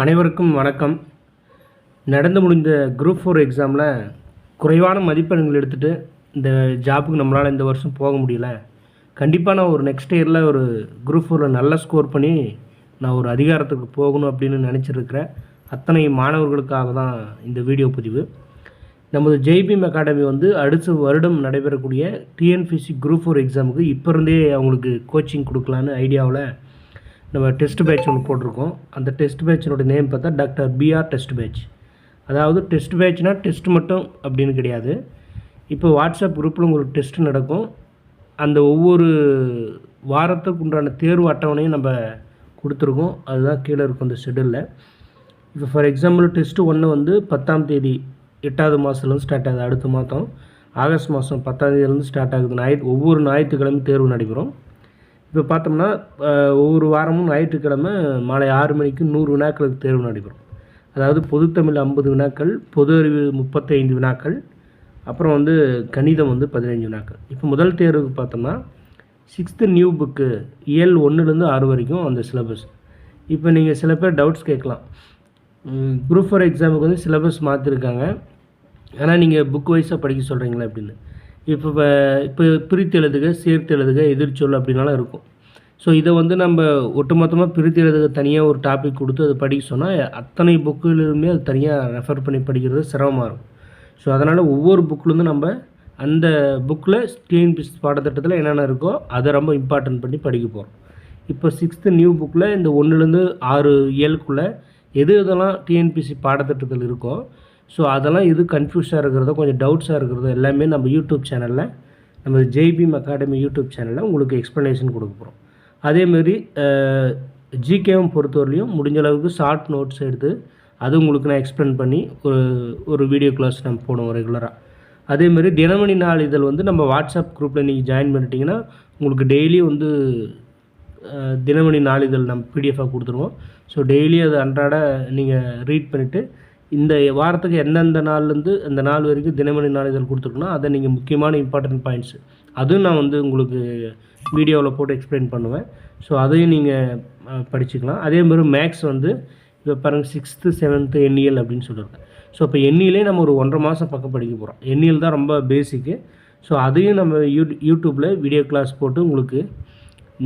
அனைவருக்கும் வணக்கம். நடந்து முடிந்த குரூப் 4 எக்ஸாமில் குறைவான மதிப்பெண்கள் எடுத்துகிட்டு இந்த ஜாப்புக்கு நம்மளால் இந்த வருஷம் போக முடியல. கண்டிப்பாக நான் ஒரு நெக்ஸ்ட் இயரில் ஒரு குரூப் 4 நல்ல ஸ்கோர் பண்ணி நான் ஒரு அதிகாரத்துக்கு போகணும் அப்படின்னு நினச்சிருக்கிறேன். அத்தனை மாணவர்களுக்காக தான் இந்த வீடியோ பதிவு. நமது ஜெய்பீம் அகாடமி அடுத்த வருடம் நடைபெறக்கூடிய டிஎன்பிஎஸ்சி குரூப் 4 எக்ஸாமுக்கு இப்போ இருந்தே அவங்களுக்கு கோச்சிங் கொடுக்கலான்னு ஐடியாவில் நம்ம டெஸ்ட் பேட்ச் ஒன்று போட்டிருக்கோம். அந்த டெஸ்ட் பேட்சினோட நேம் பார்த்தா டாக்டர் பிஆர் டெஸ்ட் பேட்ச். அதாவது டெஸ்ட் பேட்ச்னால் டெஸ்ட் மட்டும் அப்படின்னு கிடையாது. இப்போ வாட்ஸ்அப் குரூப்பில் உங்களுக்கு டெஸ்ட் நடக்கும். அந்த ஒவ்வொரு வாரத்துக்கு உண்டான தேர்வு அட்டவணையும் நம்ம கொடுத்துருக்கோம். அதுதான் கீழே இருக்கும் அந்த ஷெடியூலில். இப்போ ஃபார் எக்ஸாம்பிள் டெஸ்ட்டு 1 10ஆம் தேதி 8வது மாதத்துலேருந்து ஸ்டார்ட் ஆகுது. அடுத்த மாதம் ஆகஸ்ட் மாதம் 10ஆம் தேதியிலேருந்து ஸ்டார்ட் ஆகுது. ஒவ்வொரு ஞாயிற்றுக்கிழமை தேர்வு நடைபெறும். இப்போ பார்த்தோம்னா ஒவ்வொரு வாரமும் ஞாயிற்றுக்கிழமை மாலை 6 மணிக்கு 100 வினாக்களுக்கு தேர்வு நடைபெறும். அதாவது பொதுத்தமிழ் 50 வினாக்கள், பொது அறிவு 35 வினாக்கள், அப்புறம் கணிதம் 15 வினாக்கள். இப்போ முதல் தேர்வுக்கு பார்த்தோம்னா 6th நியூ புக்கு இயல் 1லேருந்து 6 வரைக்கும் அந்த சிலபஸ். இப்போ நீங்கள் சில பேர் டவுட்ஸ் கேட்கலாம், குரூப் 4 எக்ஸாமுக்கு சிலபஸ் மாற்றிருக்காங்க, ஆனால் நீங்கள் புக் வைஸாக படிக்க சொல்கிறீங்களா அப்படின்னு. இப்போ பிரித்து எழுதுக, சேர்த்து எழுதுக, எதிர்ச்சொல் அப்படின்னாலும் இருக்கும். ஸோ இதை நம்ம ஒட்டுமொத்தமாக பிரித்து எழுதுக தனியாக ஒரு டாபிக் கொடுத்து அதை படிக்க சொன்னால் அத்தனை புக்கிலுமே அது தனியாக ரெஃபர் பண்ணி படிக்கிறது சிரமமாக இருக்கும். ஸோ அதனால் ஒவ்வொரு புக்கிலேருந்து நம்ம அந்த புக்கில் டிஎன்பிஎஸ்சி பாடத்திட்டத்தில் என்னென்ன இருக்கோ அதை ரொம்ப இம்பார்ட்டன்ட் பண்ணி படிக்க போகிறோம். இப்போ 6th நியூ புக்கில் இந்த 1லேருந்து 6 இயலுக்குள்ளே எதெல்லாம் டிஎன்பிஎஸ்சி பாடத்திட்டத்தில் இருக்கோ, ஸோ அதெல்லாம் எது கன்ஃபியூஸாக இருக்கிறதோ, கொஞ்சம் டவுட்ஸாக இருக்கிறதோ எல்லாமே நம்ம யூடியூப் சேனலில், நம்ம ஜெய்பீம் அகாடமி யூடியூப் சேனலில் உங்களுக்கு எக்ஸ்ப்ளனேஷன் கொடுக்க போகிறோம். அதேமாரி ஜிகேவும் பொறுத்தவரையிலையும் முடிஞ்ச அளவுக்கு ஷார்ட் நோட்ஸ் எடுத்து அது உங்களுக்கு நான் எக்ஸ்பிளைன் பண்ணி ஒரு வீடியோ கிளாஸ் நம்ம போடுவோம் ரெகுலராக. அதேமாரி தினமணி நாளிதழ் நம்ம வாட்ஸ்அப் குரூப்பில் நீங்கள் ஜாயின் பண்ணிட்டீங்கன்னா உங்களுக்கு டெய்லி தினமணி நாளிதழ் நம்ம பிடிஎஃபாக கொடுத்துருவோம். ஸோ டெய்லி அது அன்றாட நீங்கள் ரீட் பண்ணிவிட்டு இந்த வாரத்துக்கு எந்தெந்த நாள்லேருந்து அந்த நாள் வரைக்கும் தினமணி நாளிதழ் கொடுத்துருக்கோன்னா அதை நீங்கள் முக்கியமான இம்பார்ட்டன்ட் பாயிண்ட்ஸு அதுவும் நான் உங்களுக்கு வீடியோவில் போட்டு எக்ஸ்பிளைன் பண்ணுவேன். ஸோ அதையும் நீங்கள் படிச்சுக்கலாம். அதேமாதிரி மேக்ஸ் இப்போ பாருங்கள் 6th 7th எண்ணியல் அப்படின்னு சொல்லியிருக்கேன். ஸோ இப்போ எண்ணியலே நம்ம ஒரு 1.5 மாதம் பக்கம் படிக்க போகிறோம். எண்ணியல் தான் ரொம்ப பேசிக்கு. ஸோ அதையும் நம்ம யூடியூப்பில் வீடியோ கிளாஸ் போட்டு உங்களுக்கு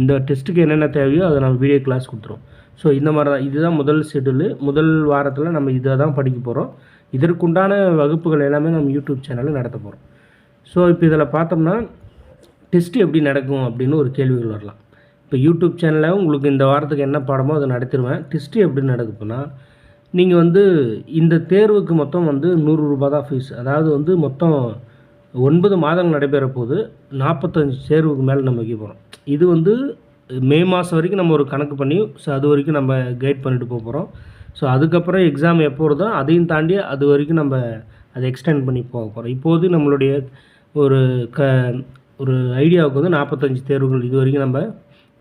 இந்த டெஸ்ட்டுக்கு என்னென்ன தேவையோ அதை நம்ம வீடியோ கிளாஸ் கொடுத்துருவோம். ஸோ இந்த மாதிரி தான், இதுதான் முதல் ஷெடியூலு. முதல் வாரத்தில் நம்ம இதை தான் படிக்க போகிறோம். இதற்குண்டான வகுப்புகள் எல்லாமே நம்ம யூடியூப் சேனலில் நடத்த போகிறோம். ஸோ இப்போ இதில் பார்த்தோம்னா டெஸ்ட்டு எப்படி நடக்கும் அப்படின்னு ஒரு கேள்விகள் வரலாம். இப்போ யூடியூப் சேனலில் உங்களுக்கு இந்த வாரத்துக்கு என்ன பாடமோ அதை நடத்திடுவேன். டெஸ்ட்டு எப்படி நடக்குதுன்னா, நீங்கள் இந்த தேர்வுக்கு மொத்தம் 100 ரூபா தான் ஃபீஸ். அதாவது மொத்தம் 9 மாதங்கள் நடைபெற போது 45 தேர்வுக்கு மேலே நம்ம வைக்க போகிறோம். இது மே மாதம் வரைக்கும் நம்ம ஒரு கணக்கு பண்ணி, ஸோ அது வரைக்கும் நம்ம கைட் பண்ணிட்டு போகிறோம். ஸோ அதுக்கப்புறம் எக்ஸாம் எப்போ வருதோ அதையும் தாண்டி அது வரைக்கும் நம்ம அதை எக்ஸ்டெண்ட் பண்ணி போக போகிறோம். இப்போது நம்மளுடைய ஒரு ஐடியாவுக்கு 45 தேர்வுகள் இது வரைக்கும் நம்ம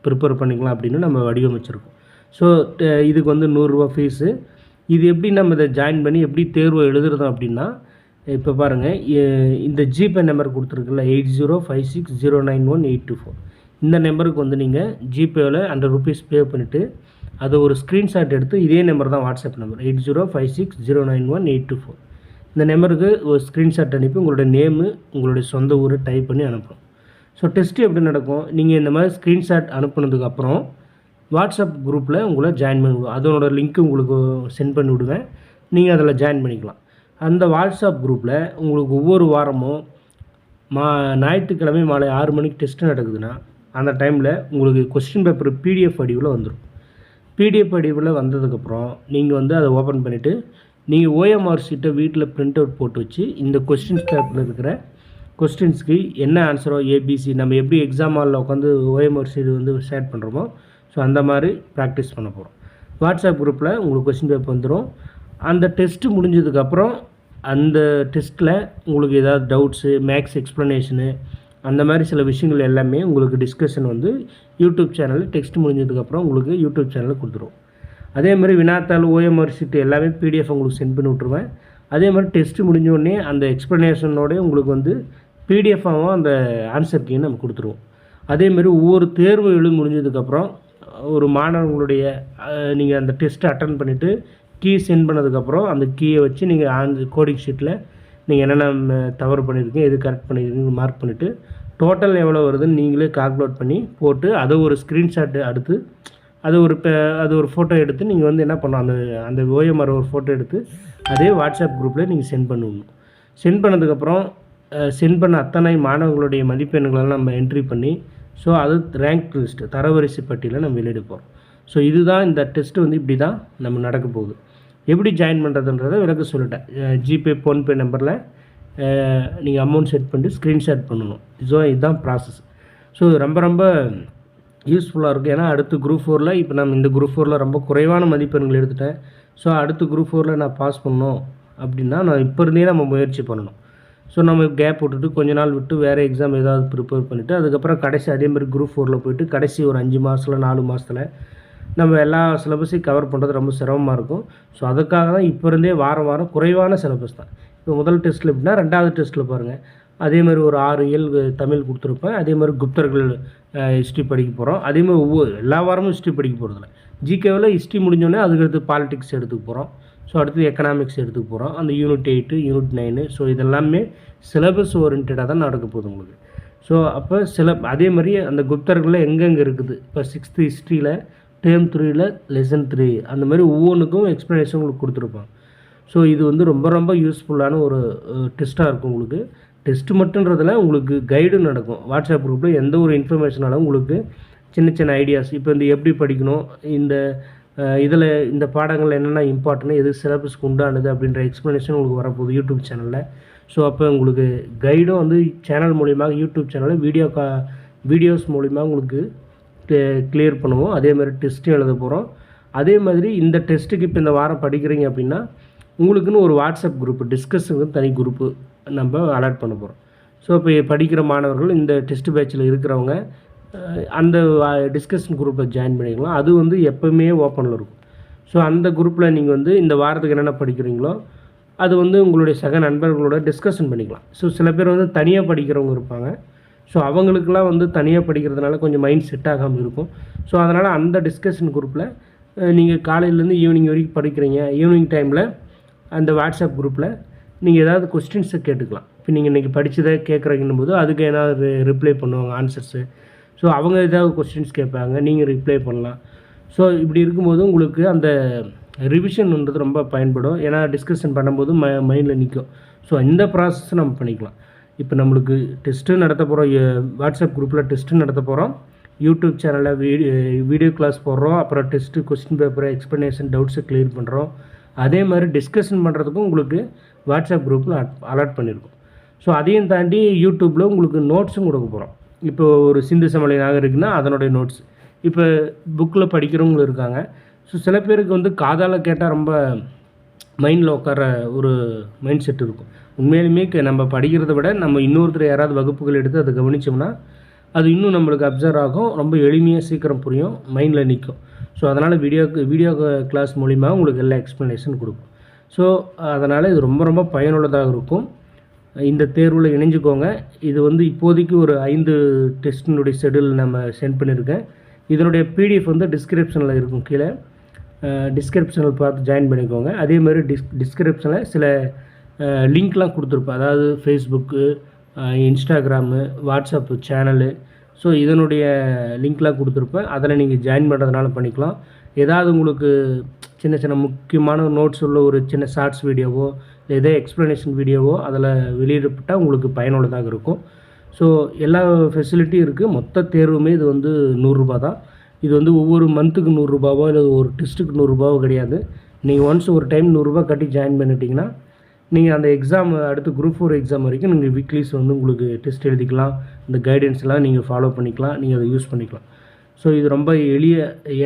ப்ரிப்பேர் பண்ணிக்கலாம் அப்படின்னு நம்ம வடிவமைச்சிருக்கோம். ஸோ இதுக்கு 100 ரூபா ஃபீஸு. இது எப்படி நம்ம இதை ஜாயின் பண்ணி எப்படி தேர்வு எழுதுறோம் அப்படின்னா, இப்போ பாருங்கள், இந்த ஜிபே நம்பர் கொடுத்துருக்குல்ல 8056091824 இந்த நம்பருக்கு நீங்கள் ஜிபேவில் 100 ரூபீஸ் பே பண்ணிவிட்டு அதை ஒரு ஸ்க்ரீன்ஷாட் எடுத்து, இதே நம்பர் தான் வாட்ஸ்அப் நம்பர் 8056091824 இந்த நம்பருக்கு ஒரு ஸ்க்ரீன்ஷாட் அனுப்பி உங்களுடைய நேமு, உங்களுடைய சொந்த ஊரை டைப் பண்ணி அனுப்பணும். ஸோ டெஸ்ட்டு எப்படி நடக்கும், நீங்கள் இந்த மாதிரி ஸ்க்ரீன்ஷாட் அனுப்புனதுக்கப்புறம் வாட்ஸ்அப் குரூப்பில் உங்களை ஜாயின் பண்ணி விடுவோம். அதனோட லிங்க்கு உங்களுக்கு சென்ட் பண்ணி விடுவேன். நீங்கள் அதில் ஜாயின் பண்ணிக்கலாம். அந்த வாட்ஸ்அப் குரூப்பில் உங்களுக்கு ஒவ்வொரு வாரமும் ஞாயிற்றுக்கிழமை மாலை 6 மணிக்கு டெஸ்ட்டு நடக்குதுன்னா அந்த டைமில் உங்களுக்கு கொஸ்டின் பேப்பர் பிடிஎஃப் வடிவில் வந்துடும். பிடிஎஃப் வடிவில் வந்ததுக்கப்புறம் நீங்கள் அதை ஓப்பன் பண்ணிவிட்டு நீங்கள் ஓஎம்ஆர் ஷீட்டை வீட்டில் பிரிண்ட் அவுட் போட்டு வச்சு இந்த கொஸ்டின்ஸ் பேப்பரில் இருக்கிற கொஸ்டின்ஸ்க்கு என்ன ஆன்சரோ ஏபிசி நம்ம எப்படி எக்ஸாம் ஹாலில் உட்காந்து ஓஎம்ஆர் ஷீட் ஷேர் பண்ணுறோமோ, ஸோ அந்த மாதிரி ப்ராக்டிஸ் பண்ண போகிறோம். வாட்ஸ்அப் குரூப்பில் உங்களுக்கு கொஸ்டின் பேப்பர் வந்துடும். அந்த டெஸ்ட்டு முடிஞ்சதுக்கப்புறம் அந்த டெஸ்ட்டில் உங்களுக்கு ஏதாவது டவுட்ஸு, மேக்ஸ் எக்ஸ்ப்ளனேஷனு, அந்த மாதிரி சில விஷயங்கள் எல்லாமே உங்களுக்கு டிஸ்கஷன் யூடியூப் சேனலில் டெக்ஸ்ட் முடிஞ்சதுக்கப்புறம் உங்களுக்கு யூடியூப் சேனலில் கொடுத்துருவோம். அதே மாதிரி வினாத்தாள், ஓஎம்ஆர் ஷீட் எல்லாமே பிடிஎஃப் உங்களுக்கு சென்ட் பண்ணி விட்ருவேன். அதே மாதிரி டெஸ்ட்டு முடிஞ்சோடனே அந்த எக்ஸ்ப்ளனேஷனோட உங்களுக்கு பிடிஎஃபாகவும் அந்த ஆன்சர் கீன்னு நம்ம கொடுத்துருவோம். அதேமாரி ஒவ்வொரு தேர்வு எழுதி முடிஞ்சதுக்கப்புறம் ஒரு மாணவர்களுடைய நீங்கள் அந்த டெஸ்ட்டை அட்டன் பண்ணிவிட்டு கீ சென்ட் பண்ணதுக்கப்புறம் அந்த கீயை வச்சு நீங்கள் அந்த கோடிங் ஷீட்டில் நீங்கள் என்னென்ன தவறு பண்ணியிருக்கீங்க எது கரெக்ட் பண்ணியிருக்கீங்க மார்க் பண்ணிவிட்டு டோட்டல் எவ்வளோ வருதுன்னு நீங்களே கால்குலேட் பண்ணி போட்டு அதை ஒரு ஸ்க்ரீன்ஷாட் எடுத்து அது ஒரு ஃபோட்டோ எடுத்து நீங்கள் வந்து என்ன பண்ணணும், அந்த ஓஎம்ஆர் ஒரு ஃபோட்டோ எடுத்து அதே வாட்ஸ்அப் குரூப்பில் நீங்கள் சென்ட் பண்ணணும். சென்ட் பண்ணதுக்கப்புறம் சென்ட் பண்ண அத்தனை மாணவர்களுடைய மதிப்பெண்களெல்லாம் நம்ம என்ட்ரி பண்ணி ஸோ அது ரேங்க் லிஸ்ட்டு தரவரிசை பட்டியலில் நம்ம வெளியிட போகிறோம். ஸோ இதுதான் இந்த டெஸ்ட்டு வந்து இப்படி தான் நம்ம நடக்க போகுது. எப்படி ஜாயின் பண்ணுறதுன்றதை விளக்க சொல்லிட்டேன். ஜிபே ஃபோன்பே நம்பரில் நீங்கள் அமௌண்ட் செட் பண்ணிட்டு ஸ்க்ரீன்ஷாட் பண்ணணும். ஸோ இதுதான் ப்ராசஸ். ஸோ ரொம்ப ரொம்ப யூஸ்ஃபுல்லாக இருக்குது. ஏன்னா அடுத்து குரூப் 4ல் இப்போ நம்ம இந்த குரூப் 4ல் ரொம்ப குறைவான மதிப்பெண்கள் எடுத்துட்டேன். ஸோ அடுத்து குரூப் 4ல் நான் பாஸ் பண்ணணும் அப்படின்னா நான் இப்போ இருந்தே நம்ம முயற்சி பண்ணணும். ஸோ நம்ம கேப் விட்டுட்டு கொஞ்ச நாள் விட்டு வேறு எக்ஸாம் ஏதாவது ப்ரிப்பேர் பண்ணிவிட்டு அதுக்கப்புறம் கடைசி அதேமாதிரி குரூப் 4ல் போய்ட்டு கடைசி ஒரு 5 மாதத்தில் 4 மாதத்தில் நம்ம எல்லா சிலபஸையும் கவர் பண்ணுறது ரொம்ப சிரமமாக இருக்கும். ஸோ அதுக்காக தான் இப்போ இருந்தே வாரம் வாரம் குறைவான சிலபஸ் தான். இப்போ முதல் டெஸ்ட்டில் எப்படின்னா 2வது டெஸ்ட்டில் பாருங்கள் அதேமாதிரி ஒரு 6 இயல் தமிழ் கொடுத்துருப்பேன். அதேமாதிரி குப்தர்கள் ஹிஸ்ட்ரி படிக்க போகிறோம். அதேமாதிரி எல்லா வாரமும் ஹிஸ்ட்ரி படிக்க போகிறதில்ல. ஜிகேவில் ஹிஸ்ட்ரி முடிஞ்சோடனே அதுக்கடுத்து பாலிட்டிக்ஸ் எடுத்துக்க போகிறோம். ஸோ அடுத்து எக்கனாமிக்ஸ் எடுத்துக்க போகிறோம். அந்த யூனிட் 8 யூனிட் 9 ஸோ இதெல்லாமே சிலபஸ் ஓரியன்டாக தான் நடக்க போகுது உங்களுக்கு. ஸோ அப்போ அதே மாதிரி அந்த குப்தர்களில் எங்கெங்கே இருக்குது இப்போ 6th ஹிஸ்ட்ரியில் டேர்ம் 3ல் லெசன் 3 அந்த மாதிரி ஒவ்வொன்றுக்கும் எக்ஸ்ப்ளனேஷன் உங்களுக்கு கொடுத்துருப்பாங்க. ஸோ இது வந்து ரொம்ப ரொம்ப யூஸ்ஃபுல்லான ஒரு டெஸ்ட்டாக இருக்கும் உங்களுக்கு. டெஸ்ட்டு மட்டுன்றதில் உங்களுக்கு கைடும் நடக்கும். வாட்ஸ்அப் குரூப்பில் எந்த ஒரு இன்ஃபர்மேஷனாலும் உங்களுக்கு சின்ன சின்ன ஐடியாஸ் இப்போ இந்த எப்படி படிக்கணும், இதில் இந்த பாடங்கள் என்னென்ன இம்பார்ட்டன்ட் எது சிலபஸ்க்கு உண்டானது அப்படின்ற எக்ஸ்ப்ளனேஷன் உங்களுக்கு வரப்போகுது யூடியூப் சேனலில். ஸோ அப்போ உங்களுக்கு கைடும் வந்து சேனல் மூலியமாக யூடியூப் சேனலில் வீடியோஸ் மூலிமா உங்களுக்கு கிளியர் பண்ணுவோம். அதே மாதிரி டெஸ்ட்டும் எழுத போகிறோம். அதே மாதிரி இந்த டெஸ்ட்டுக்கு இப்போ இந்த வாரம் படிக்கிறீங்க அப்படின்னா உங்களுக்குன்னு ஒரு வாட்ஸ்அப் குரூப்பு டிஸ்கஷனுக்கு தனி குரூப்பு நம்ம அலாட் பண்ண போகிறோம். ஸோ இப்போ படிக்கிற மாணவர்கள் இந்த டெஸ்ட் பேட்சில் இருக்கிறவங்க அந்த டிஸ்கஷன் குரூப்பில் ஜாயின் பண்ணிக்கலாம். அது வந்து எப்போவுமே ஓப்பனில் இருக்கும். ஸோ அந்த குரூப்பில் நீங்கள் வந்து இந்த வாரத்துக்கு என்னென்ன படிக்கிறீங்களோ அது வந்து உங்களுடைய சக நண்பர்களோட டிஸ்கஷன் பண்ணிக்கலாம். ஸோ சில பேர் வந்து தனியாக படிக்கிறவங்க இருப்பாங்க. ஸோ அவங்களுக்கெல்லாம் வந்து தனியாக படிக்கிறதுனால கொஞ்சம் மைண்ட் செட் ஆகாமல் இருக்கும். ஸோ அதனால் அந்த டிஸ்கஷன் குரூப்பில் நீங்கள் காலையிலேருந்து ஈவினிங் வரைக்கும் படிக்கிறீங்க. ஈவினிங் டைமில் அந்த வாட்ஸ்அப் குரூப்பில் நீங்கள் ஏதாவது கொஸ்டின்ஸை கேட்டுக்கலாம். இப்போ நீங்கள் இன்றைக்கி படித்ததை கேட்குறீங்கன்னும் போது அதுக்கு ஏதாவது ரிப்ளை பண்ணுவாங்க ஆன்சர்ஸு. ஸோ அவங்க ஏதாவது கொஸ்டின்ஸ் கேட்பாங்க, நீங்கள் ரிப்ளை பண்ணலாம். ஸோ இப்படி இருக்கும்போது உங்களுக்கு அந்த ரிவிஷன்ன்றது ரொம்ப பயன்படும். ஏன்னா டிஸ்கஷன் பண்ணும்போது மைண்டில் நிற்கும். ஸோ இந்த ப்ராசஸ் நம்ம பண்ணிக்கலாம். இப்போ நம்மளுக்கு டெஸ்ட்டு நடத்த போகிறோம். வாட்ஸ்அப் குரூப்பில் டெஸ்ட்டு நடத்த போகிறோம். யூடியூப் சேனலில் வீடியோ கிளாஸ் போடுறோம். அப்புறம் டெஸ்ட்டு கொஸ்டின் பேப்பரை எக்ஸ்ப்ளனேஷன் டவுட்ஸை கிளியர் பண்ணுறோம். அதே மாதிரி டிஸ்கஷன் பண்ணுறதுக்கும் உங்களுக்கு வாட்ஸ்அப் குரூப்பில் அலாட் பண்ணியிருக்கோம். ஸோ அதையும் தாண்டி யூடியூப்பில் உங்களுக்கு நோட்ஸும் கொடுக்க போகிறோம். இப்போ ஒரு சிந்து சமலை நாகரிகம்னா அதனுடைய நோட்ஸ். இப்போ புக்கில் படிக்கிறவங்களும் இருக்காங்க. ஸோ சில பேருக்கு வந்து காதால் கேட்டால் ரொம்ப மைண்டில் உட்கார ஒரு மைண்ட் செட் இருக்கும். உண்மையிலுமே நம்ம படிக்கிறத விட நம்ம இன்னொருத்தர் யாராவது வகுப்புகள் எடுத்து அதை கவனித்தோம்னா அது இன்னும் நம்மளுக்கு அப்சர்வ் ஆகும். ரொம்ப எளிமையாக சீக்கிரம் புரியும், மைண்டில் நிற்கும். ஸோ அதனால் வீடியோ கிளாஸ் மூலிமா உங்களுக்கு எல்லா எக்ஸ்ப்ளனேஷன் கொடுக்கும். ஸோ அதனால் இது ரொம்ப ரொம்ப பயனுள்ளதாக இருக்கும். இந்த தேர்வில் இணைஞ்சிக்கோங்க. இது வந்து இப்போதைக்கு ஒரு 5 டெஸ்ட்டினுடைய ஷெடியூல் நம்ம சென்ட் பண்ணியிருக்கேன். இதனுடைய பிடிஎஃப் வந்து டிஸ்கிரிப்ஷனில் இருக்கும். கீழே டிஸ்கிரிப்ஷனில் பார்த்து ஜாயின் பண்ணிக்கோங்க. அதே மாதிரி டிஸ்கிரிப்ஷனில் சில லிங்க்லாம் கொடுத்துருப்பேன். அதாவது Facebook, Instagram, WhatsApp channel. So இதனுடைய லிங்க்லாம் கொடுத்துருப்பேன். அதில் நீங்கள் ஜாயின் பண்ணுறதுனால பண்ணிக்கலாம். ஏதாவது உங்களுக்கு சின்ன சின்ன முக்கியமான நோட்ஸ் உள்ள ஒரு சின்ன ஷார்ட்ஸ் வீடியோவோ ஏதோ எக்ஸ்ப்ளனேஷன் வீடியோவோ அதில் வெளியிடப்பட்டால் உங்களுக்கு பயனுள்ளதாக இருக்கும். ஸோ எல்லா ஃபெசிலிட்டியும் இருக்குது. மொத்த தேர்வுமே இது வந்து 100 ரூபா தான். இது வந்து ஒவ்வொரு மந்த்துக்கு 100 ரூபாவோ இல்லை ஒரு டெஸ்ட்டுக்கு 100 ரூபாவோ கிடையாது. நீங்கள் ஒன்ஸ் ஒரு டைம் 100 ரூபா கட்டி ஜாயின் பண்ணிட்டீங்கன்னா நீங்கள் அந்த எக்ஸாம் அடுத்து குரூப் 4 எக்ஸாம் வரைக்கும் நீங்கள் வீக்லிஸ் வந்து உங்களுக்கு டெஸ்ட் எழுதிக்கலாம். இந்த கைடன்ஸ்லாம் நீங்கள் ஃபாலோ பண்ணிக்கலாம், நீங்கள் அதை யூஸ் பண்ணிக்கலாம். ஸோ இது ரொம்ப எளிய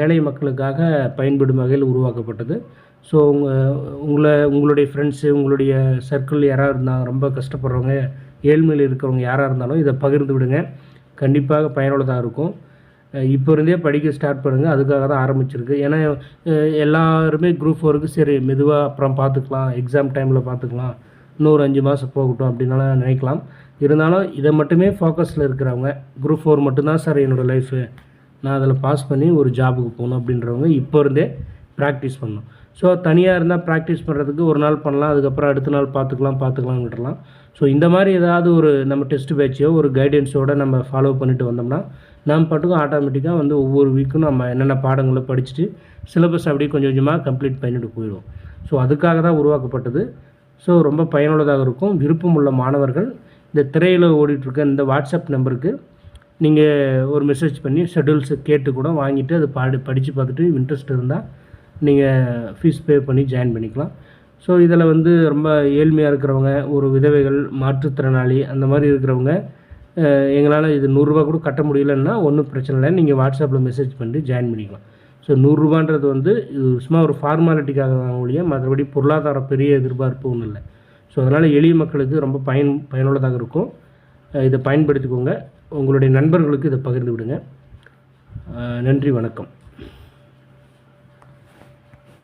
ஏழை மக்களுக்காக பயன்படும் வகையில் உருவாக்கப்பட்டது. ஸோ உங்களுடைய ஃப்ரெண்ட்ஸு, உங்களுடைய சர்க்கிள் யாராக இருந்தால் ரொம்ப கஷ்டப்படுறவங்க, ஏழ்மையில் இருக்கிறவங்க யாராக இருந்தாலும் இதை பகிர்ந்து விடுங்க. கண்டிப்பாக பயனுள்ளதாக இருக்கும். இப்போ இருந்தே படிக்க ஸ்டார்ட் பண்ணுங்கள். அதுக்காக தான் ஆரம்பிச்சிருக்கு. ஏன்னா எல்லாருமே குரூப் 4க்கு சரி மெதுவாக அப்புறம் பார்த்துக்கலாம், எக்ஸாம் டைமில் பார்த்துக்கலாம், இன்னொரு 5 மாதம் போகட்டும் அப்படின்னாலாம் நினைக்கலாம். இருந்தாலும் இதை மட்டுமே ஃபோக்கஸில் இருக்கிறவங்க, குரூப் 4 மட்டும்தான் சார் என்னோடய லைஃபு, நான் அதில் பாஸ் பண்ணி ஒரு ஜாபுக்கு போகணும் அப்படின்றவங்க இப்போ இருந்தே ப்ராக்டிஸ் பண்ணணும். ஸோ தனியாக இருந்தால் ப்ராக்டிஸ் பண்ணுறதுக்கு ஒரு நாள் பண்ணலாம், அதுக்கப்புறம் அடுத்த நாள் பார்த்துக்கலாம் விட்டுறலாம். ஸோ இந்த மாதிரி ஏதாவது ஒரு நம்ம டெஸ்ட் பேட்சோ ஒரு கைடன்ஸோடு நம்ம ஃபாலோ பண்ணிட்டு வந்தோம்னா நாம் பாட்டுக்கும் ஆட்டோமேட்டிக்காக வந்து ஒவ்வொரு வீக்கும் நம்ம என்னென்ன பாடங்களை படிச்சுட்டு சிலபஸ் அப்படியே கொஞ்சம் கொஞ்சமாக கம்ப்ளீட் பண்ணிட்டு போயிடுவோம். ஸோ அதுக்காக தான் உருவாக்கப்பட்டது. ஸோ ரொம்ப பயனுள்ளதாக இருக்கும். விருப்பமுள்ள மாணவர்கள் இந்த திரையில் ஓடிட்டுருக்க இந்த வாட்ஸ்அப் நம்பருக்கு நீங்கள் ஒரு மெசேஜ் பண்ணி ஷெட்யூல்ஸை கேட்டு கூட வாங்கிட்டு அதை படித்து பார்த்துட்டு இன்ட்ரெஸ்ட் இருந்தால் நீங்கள் ஃபீஸ் பே பண்ணி ஜாயின் பண்ணிக்கலாம். ஸோ இதில் வந்து ரொம்ப ஏழ்மையாக இருக்கிறவங்க, ஒரு விதவைகள், மாற்றுத்திறனாளி அந்த மாதிரி இருக்கிறவங்க எங்களால் இது ரூ. 100 கூட கட்ட முடியலன்னா ஒன்றும் பிரச்சனை இல்லை, நீங்கள் வாட்ஸ்அப்பில் மெசேஜ் பண்ணி ஜாயின் பண்ணிக்கலாம். ஸோ ரூ. 100ன்றது வந்து இது சும்மா ஒரு ஃபார்மாலிட்டிக்காக தான் ஒழிய மற்றபடி பொருளாதார பெரிய எதிர்பார்ப்பு ஒன்றும் இல்லை. ஸோ அதனால் எளிய மக்களுக்கு ரொம்ப பயனுள்ளதாக இருக்கும். இதை பயன்படுத்திக்கோங்க. உங்களுடைய நண்பர்களுக்கு இதை பகிர்ந்து விடுங்க. நன்றி, வணக்கம்.